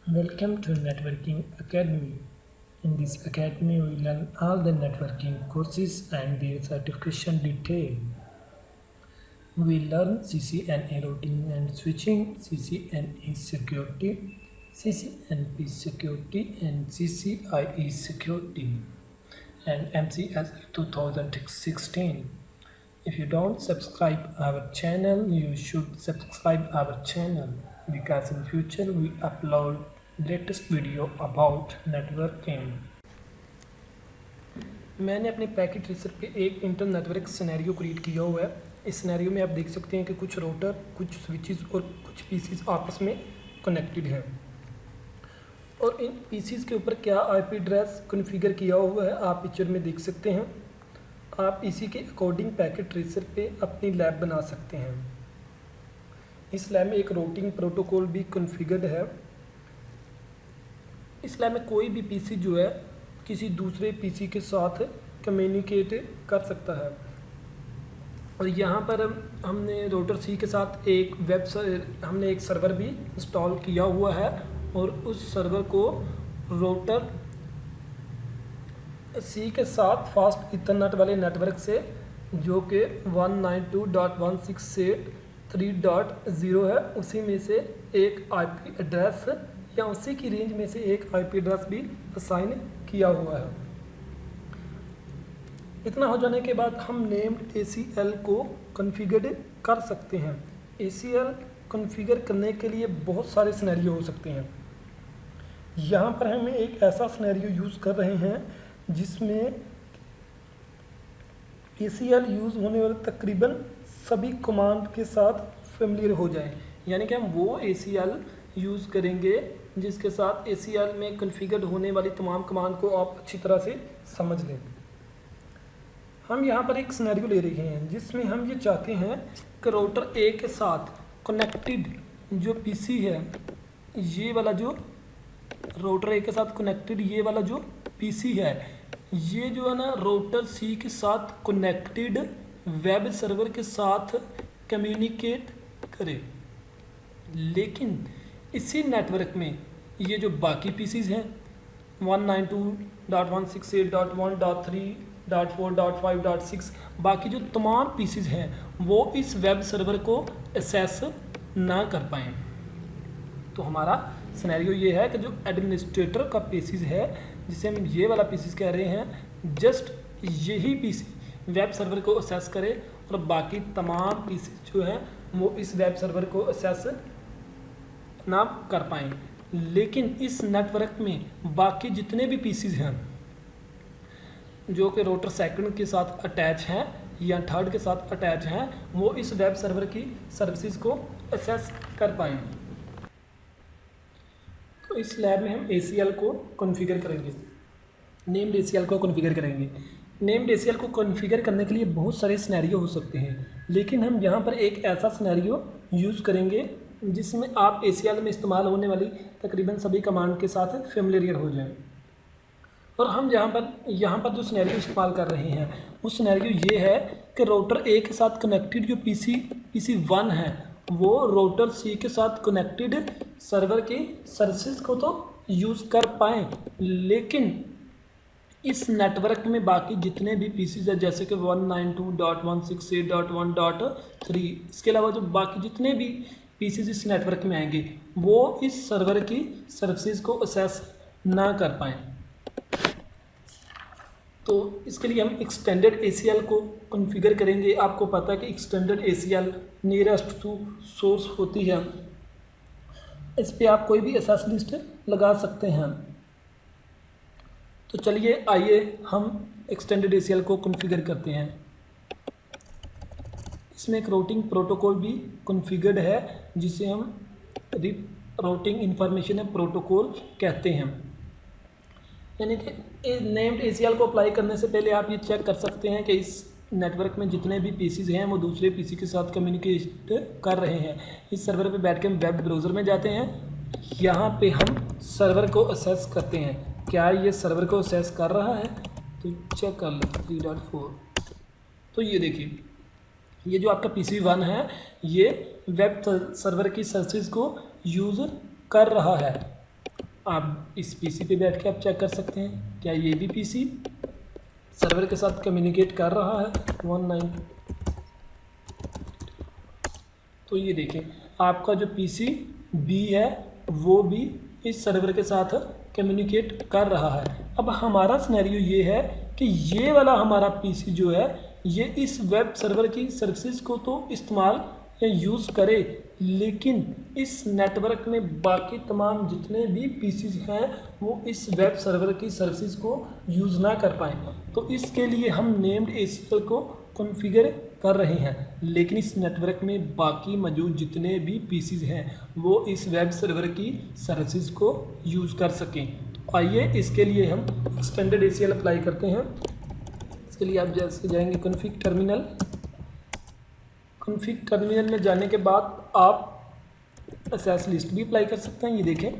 Welcome to Networking Academy. In this academy, we learn all the networking courses and their certification detail. We learn CCNA routing and switching, CCNA security, CCNP security, and CCIE security, and MCS 2016. If you don't subscribe our channel, you should subscribe our channel because in future we upload latest video about networking. मैंने अपने packet tracer पे एक inter network scenario create किया हुआ है। इस scenario में आप देख सकते हैं कि कुछ राउटर, कुछ स्विचेस और कुछ पीसीज आपस में कनेक्टेड हैं और इन पीसीज के ऊपर क्या आईपी एड्रेस कॉन्फ़िगर किया हुआ है आप पिक्चर में देख सकते हैं। आप इसी के अकॉर्डिंग पैकेट ट्रेसर पे अपनी लैब बना सकते हैं। इस लैब में एक रूटिंग प्रोटोकॉल भी कॉन्फ़िगर्ड है। इस लैब में कोई भी पीसी जो है किसी दूसरे पीसी के साथ कम्युनिकेट कर सकता है और यहाँ पर हमने राउटर सी के साथ हमने एक सर्वर भी इंस्टॉल किया हुआ है और उस सर्वर को राउटर सी के साथ फास्ट इथरनेट वाले नेटवर्क से जो कि 192.168.3.0 है उसी में से एक आईपी एड्रेस या उसी की रेंज में से एक आईपी एड्रेस भी असाइन किया हुआ है। इतना हो जाने के बाद हम नेम्ड ACL को कॉन्फ़िगर कर सकते हैं। ACL कॉन्फ़िगर करने के लिए बहुत सारे सिनेरियो हो सकते हैं। यहाँ पर हम एक ऐसा सिनेरियो यूज़ कर रहे हैं जिसमें ACL यूज़ होने वाले तकरीबन सभी कमांड के साथ फेमिलियर हो जाएं, यानी कि हम वो ACL यूज़ करेंगे जिसके साथ ACL में कॉन्फ़िगर्ड होने वाली तमाम कमांड को आप अच्छी तरह से समझ लें। हम यहाँ पर एक सिनेरियो ले रहे हैं जिसमें हम ये चाहते हैं कि राउटर A के साथ कनेक्टेड जो पीसी है, ये वाला जो राउटर A के साथ कनेक्टेड ये वाला जो पीसी है, ये जो है ना राउटर C के साथ कनेक्टेड वेब सर्वर के साथ कम्युनिकेट करे। लेकिन इसी नेटवर्क में ये जो बाकी पीसीज हैं 192.168.1.3.4.5.6 बाकी जो तमाम पीसीज हैं वो इस वेब सर्वर को एक्सेस ना कर पाएँ। तो हमारा सिनेरियो ये है कि जो एडमिनिस्ट्रेटर का पीसीज है जिसे हम ये वाला पीसीज कह रहे हैं, जस्ट यही पीसी वेब सर्वर को एक्सेस करे और बाकी तमाम पीसीज जो हैं वो इस वेब सर्वर को एक्सेस ना कर पाएँ। लेकिन इस नेटवर्क में बाकी जितने भी पीसीज हैं जो कि राउटर सेकंड के साथ अटैच हैं या थर्ड के साथ अटैच हैं वो इस वेब सर्वर की सर्विसेज को एक्सेस कर पाएँ। तो इस लैब में हम ACL को कॉन्फ़िगर करेंगे, नेम्ड ACL को कॉन्फ़िगर करेंगे। नेम्ड ACL को कॉन्फ़िगर करने के लिए बहुत सारे सिनेरियो हो सकते हैं, लेकिन हम यहाँ पर एक ऐसा सिनेरियो यूज़ करेंगे जिसमें आप ACL में इस्तेमाल होने वाली तकरीबन सभी कमांड के साथ फेमिलियर हो जाएं। और हम यहाँ पर जो सिनेरियो इस्तेमाल कर रहे हैं वो सिनेरियो ये है कि राउटर A के साथ कनेक्टेड जो PC 1 है वो राउटर C के साथ कनेक्टेड सर्वर की सर्विसेज को तो यूज़ कर पाएँ, लेकिन इस नेटवर्क में बाकी जितने भी पीसीज हैं जैसे कि 192.168.1.3 इसके अलावा जो बाकी जितने भी पीसीज इस नेटवर्क में आएंगे वो इस सर्वर की सर्विसेज को एक्सेस ना कर पाएँ। तो इसके लिए हम एक्सटेंडेड ACL को कॉन्फ़िगर करेंगे। आपको पता है कि extended ACL nearest to source होती है। इस पे आप कोई भी एक्सेस लिस्ट लगा सकते हैं। तो चलिए आइए हम एक्सटेंडेड ACL को कॉन्फ़िगर करते हैं। इसमें एक राउटिंग प्रोटोकॉल भी कॉन्फ़िगर्ड है जिसे हम राउटिंग इंफॉर्मेशन प्रोटोकॉल कहते हैं। यानी कि नेम्ड ACL को अप्लाई करने से पहले आप ये चेक कर सकते हैं कि इस नेटवर्क में जितने भी पीसीज हैं वो दूसरे पीसी के साथ कम्युनिकेट कर रहे हैं। इस सर्वर पे बैठ के हम वेब ब्राउज़र में जाते हैं, यहाँ पे हम सर्वर को एक्सेस करते हैं। क्या ये सर्वर को एक्सेस कर रहा है तो चेक कर लो 3.4। तो ये देखिए ये जो आपका PC 1 है ये वेब सर्वर की सर्विसेज को यूज़ कर रहा है। आप इस पीसी पे बैठ के आप चेक कर सकते हैं क्या ये भी पीसी सर्वर के साथ कम्युनिकेट कर रहा है 192। तो ये देखें आपका जो पीसी बी है वो भी इस सर्वर के साथ कम्युनिकेट कर रहा है। अब हमारा सिनेरियो ये है कि ये वाला हमारा पीसी जो है ये इस वेब सर्वर की सर्विसेज को तो इस्तेमाल या यूज़ करे, लेकिन इस नेटवर्क में बाकी तमाम जितने भी पीसीज हैं वो इस वेब सर्वर की सर्विसेज को यूज़ ना कर पाएँ। तो इसके लिए हम नेम्ड ACL को कॉन्फ़िगर कर रहे हैं, लेकिन इस नेटवर्क में बाकी मौजूद जितने भी पीसीज हैं वो इस वेब सर्वर की सर्विसेज को यूज़ कर सकें। तो आइए इसके लिए हम एक्सटेंडेड ACL अप्लाई करते हैं। इसके लिए आप जैसे जाएंगे कॉन्फ़िग टर्मिनल। कॉन्फ़िग टर्मिनल में जाने के बाद आप एसएस लिस्ट भी अप्लाई कर सकते हैं। ये देखें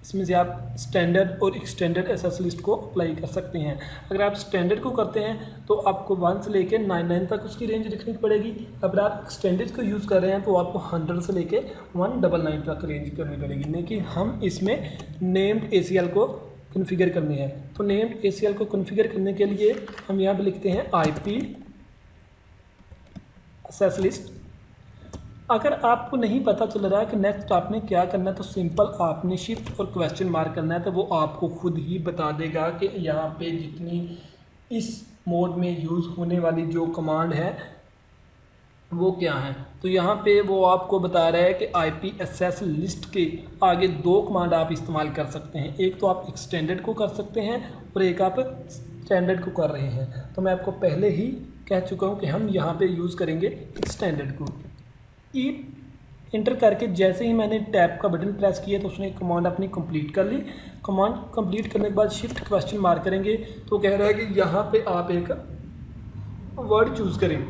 इसमें से आप स्टैंडर्ड और एक्सटेंडेड एसएस लिस्ट को अप्लाई कर सकते हैं। अगर आप स्टैंडर्ड को करते हैं तो आपको 1 से लेके 99 तक उसकी रेंज लिखनी पड़ेगी। अगर आप एक्सटेंडेड को यूज़ कर रहे हैं तो आपको 100 से लेके 199 तक रेंज करनी पड़ेगी। लेकिन हम इसमें नेम्ड ACL को कॉन्फ़िगर करने हैं। तो नेम्ड ACL को कॉन्फ़िगर करने के लिए हम यहाँ पर लिखते हैं IP एसएस लिस्ट। अगर आपको नहीं पता चल रहा है कि नेक्स्ट आपने क्या करना है तो सिंपल आपने शिफ्ट और क्वेश्चन मार्क करना है, तो वो आपको खुद ही बता देगा कि यहाँ पे जितनी इस मोड में यूज़ होने वाली जो कमांड है वो क्या है। तो यहाँ पे वो आपको बता रहा है कि IP एसएस लिस्ट के आगे 2 कमांड आप इस्तेमाल कर सकते हैं। एक तो आप एक्सटेंडेड को कर सकते हैं और एक आप स्टैंडर्ड को कर रहे हैं। तो मैं आपको पहले ही कह चुका हूँ कि हम यहाँ पे यूज़ करेंगे एक्सटेंडेड को। ई इंटर करके जैसे ही मैंने टैब का बटन प्रेस किया तो उसने कमांड अपनी कंप्लीट कर ली। कमांड कंप्लीट करने के बाद शिफ्ट क्वेश्चन मार्क करेंगे तो कह रहा है कि यहाँ पे आप एक वर्ड चूज़ करें।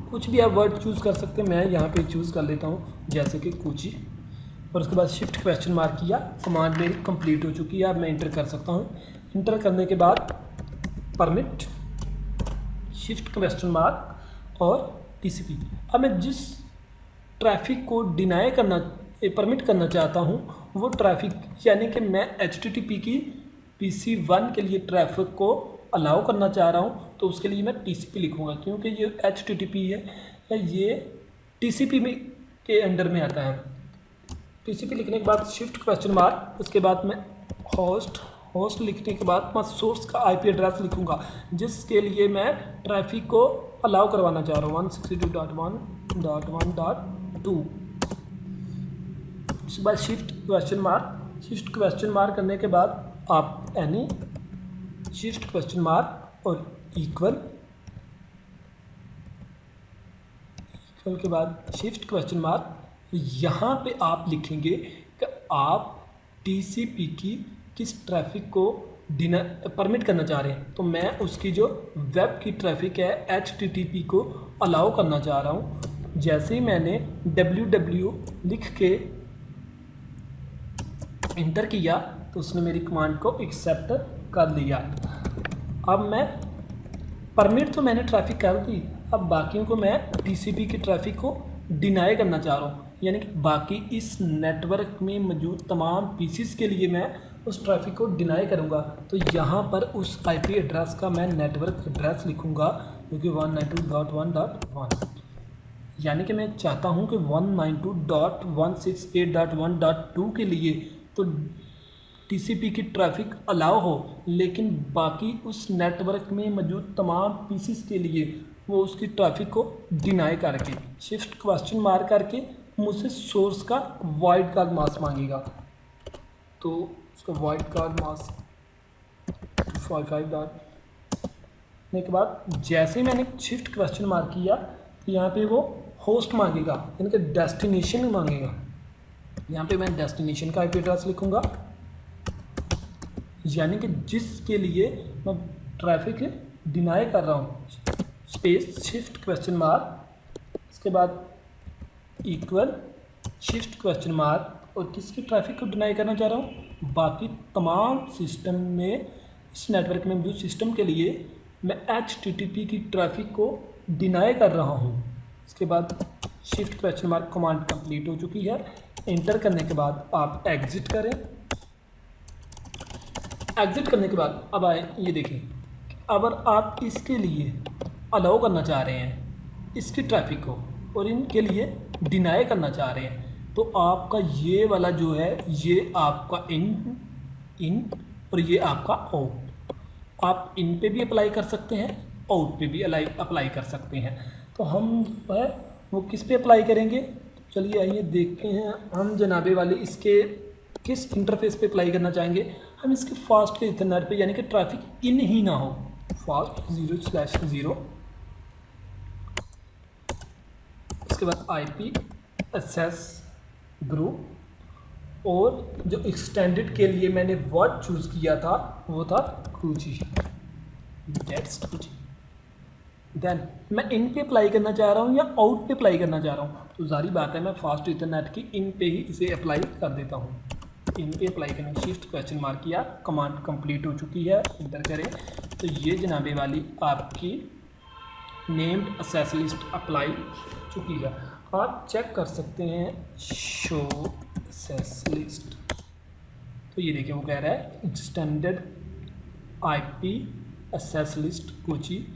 कुछ भी आप वर्ड चूज़ कर सकते हैं, मैं यहाँ पे चूज़ कर लेता हूँ जैसे कि कुछ। और उसके बाद शिफ्ट क्वेश्चन मार्क किया, कमांड मेरी कंप्लीट हो चुकी है। अब मैं इंटर कर सकता हूँ। इंटर करने के बाद परमिट शिफ्ट क्वेश्चन मार्क और TCP। अब मैं जिस ट्रैफिक को डिनाई करना परमिट करना चाहता हूँ वो ट्रैफिक यानी कि मैं HTTP की PC1 के लिए ट्रैफिक को अलाउ करना चाह रहा हूँ, तो उसके लिए मैं TCP लिखूँगा क्योंकि ये HTTP है या ये TCP में के अंडर में आता है। TCP लिखने के बाद शिफ्ट क्वेश्चन मार्क, उसके बाद मैं होस्ट लिखने के बाद मैं सोर्स का IP एड्रेस लिखूँगा जिसके लिए मैं ट्रैफिक को अलाउ करवाना चाह रहा हूँ 162.1.1.2। उसके बाद शिफ्ट क्वेश्चन मार्क करने के बाद आप एनी शिफ्ट क्वेश्चन मार्क और इक्वल के बाद शिफ्ट क्वेश्चन मार्क। यहाँ पे आप लिखेंगे कि आप TCP की किस ट्रैफिक को परमिट करना चाह रहे हैं। तो मैं उसकी जो वेब की ट्रैफिक है HTTP को अलाउ करना चाह रहा हूँ। जैसे ही मैंने www लिख के इंटर किया तो उसने मेरी कमांड को एक्सेप्ट कर लिया। अब मैं परमिट तो मैंने ट्रैफिक कर दी, अब बाकियों को मैं TCP की ट्रैफिक को डिनाई करना चाह रहा हूँ, यानी कि बाकी इस नेटवर्क में मौजूद तमाम पीसीस के लिए मैं उस ट्रैफिक को डिनाई करूँगा। तो यहाँ पर उस IP एड्रेस का मैं नेटवर्क एड्रेस लिखूँगा जो कि 192.1.1, यानी कि मैं चाहता हूँ कि 192.168.1.2 के लिए तो TCP की ट्रैफिक अलाउ हो, लेकिन बाकी उस नेटवर्क में मौजूद तमाम पीसीस के लिए वो उसकी ट्रैफिक को डिनाई करके शिफ्ट क्वेश्चन मार्क करके मुझसे सोर्स का वाइड कार्ड मास्क मांगेगा। तो उसका वाइड कार्ड मास्क 255 डालने के बाद जैसे ही मैंने शिफ्ट क्वेश्चन मार्क किया तो यहाँ पे वो होस्ट मांगेगा, यानी कि डेस्टिनेशन मांगेगा। यहाँ पे मैं डेस्टिनेशन का IP एड्रेस लिखूँगा, यानी कि जिसके लिए मैं ट्रैफिक डिनाई कर रहा हूँ। स्पेस शिफ्ट क्वेश्चन मार्क, इसके बाद इक्वल शिफ्ट क्वेश्चन मार्क और किसकी ट्रैफिक को डिनाई करना चाह रहा हूँ, बाकी तमाम सिस्टम में इस नेटवर्क में मौजूद सिस्टम के लिए मैं HTTP की ट्रैफिक को डिनाई कर रहा हूँ। इसके बाद shift question mark command complete हो चुकी है। इंटर करने के बाद आप एग्जिट करें। एग्जिट करने के बाद अब आए ये देखें, अगर आप इसके लिए अलाउ करना चाह रहे हैं इसकी ट्रैफिक को और इनके लिए डिनाई करना चाह रहे हैं, तो आपका ये वाला जो है ये आपका इन और ये आपका आउट, आप इन पे भी अप्लाई कर सकते हैं, आउट पे भी अप्लाई कर सकते हैं। तो हम जो है वो किस पे अप्लाई करेंगे, चलिए आइए देखते हैं। हम जनाबे वाले इसके किस इंटरफेस पे अप्लाई करना चाहेंगे, हम इसके फास्ट के इथरनेट पे, यानी कि ट्रैफिक इन ही ना हो, फास्ट 0/0, उसके बाद IP एक्सेस ग्रुप, और जो एक्सटेंडेड के लिए मैंने वर्ड चूज़ किया था वो था कुची, दैट्स कुची। देन मैं इन पे अप्लाई करना चाह रहा हूँ या आउट पे अप्लाई करना चाह रहा हूँ, तो जारी बात है मैं फास्ट इंटरनेट की इन पे ही इसे अप्लाई कर देता हूँ। इन पे अप्लाई करने शिफ्ट क्वेश्चन मार्क किया, कमांड कंप्लीट हो चुकी है, इंटर करें तो ये जनाबे वाली आपकी नेम्ड एक्सेस लिस्ट अप्लाई चुकी है। आप चेक कर सकते हैं शो एक्सेस लिस्ट, तो ये देखिए वो कह रहा है एक्सटेंडेड IP एक्सेस लिस्ट कोची,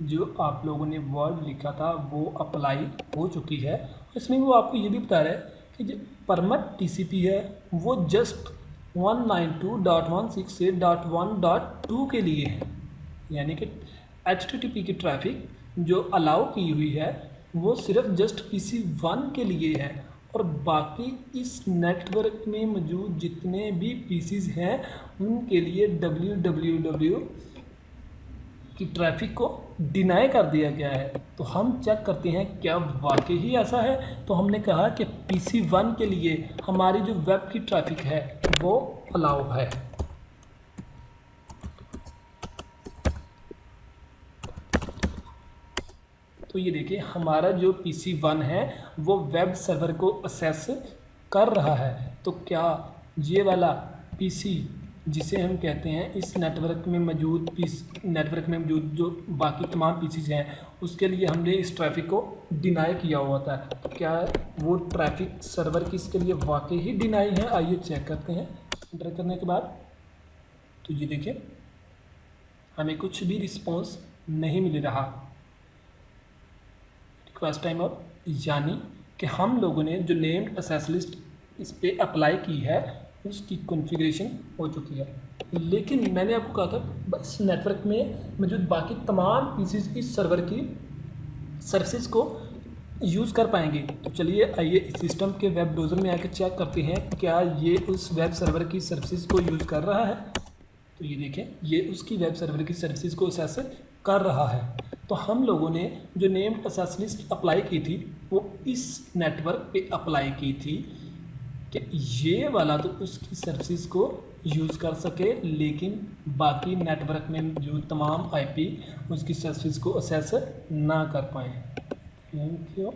जो आप लोगों ने वर्ड लिखा था वो अप्लाई हो चुकी है। इसमें वो आपको ये भी बता रहा है कि जो परमिट TCP है वो जस्ट 192.168.1.2 के लिए है, यानी कि HTTP की ट्रैफिक जो अलाउ की हुई है वो सिर्फ जस्ट PC1 के लिए है, और बाकी इस नेटवर्क में मौजूद जितने भी PCs हैं उनके लिए www की ट्रैफिक को डिनाई कर दिया गया है। तो हम चेक करते हैं क्या वाकई ही ऐसा है। तो हमने कहा कि PC1 के लिए हमारी जो वेब की ट्रैफिक है वो अलाउ है। तो ये देखिए हमारा जो PC1 है वो वेब सर्वर को एक्सेस कर रहा है। तो क्या ये वाला PC जिसे हम कहते हैं इस नेटवर्क में मौजूद जो बाकी तमाम PCs हैं उसके लिए हमने इस ट्रैफिक को डिनाई किया हुआ था, तो क्या वो ट्रैफिक सर्वर की इसके लिए वाकई ही डिनाई है, आइए चेक करते हैं। इंटर करने के बाद तो ये देखिए हमें कुछ भी रिस्पॉन्स नहीं मिल रहा रिक्वेस्ट टाइम और, यानी कि हम लोगों ने जो नेम्ड एक्सेस लिस्ट इस पर अप्लाई की है उसकी कॉन्फ़िगरेशन हो चुकी है। लेकिन मैंने आपको कहा था बस नेटवर्क में मौजूद बाकी तमाम PCs इस सर्वर की सर्विसेज को यूज़ कर पाएंगे। तो चलिए आइए इस सिस्टम के वेब ब्राउज़र में आकर चेक करते हैं क्या ये उस वेब सर्वर की सर्विसेज को यूज़ कर रहा है। तो ये देखें ये उसकी वेब सर्वर की सर्विसेज को एक्सेस कर रहा है। तो हम लोगों ने जो नेम्ड एक्सेस लिस्ट अप्लाई की थी वो इस नेटवर्क पे अप्लाई की थी कि ये वाला तो उसकी सर्विसेज को यूज़ कर सके, लेकिन बाकी नेटवर्क में जो तमाम IP उसकी सर्विसेज को एक्सेस ना कर पाएँ। Thank you.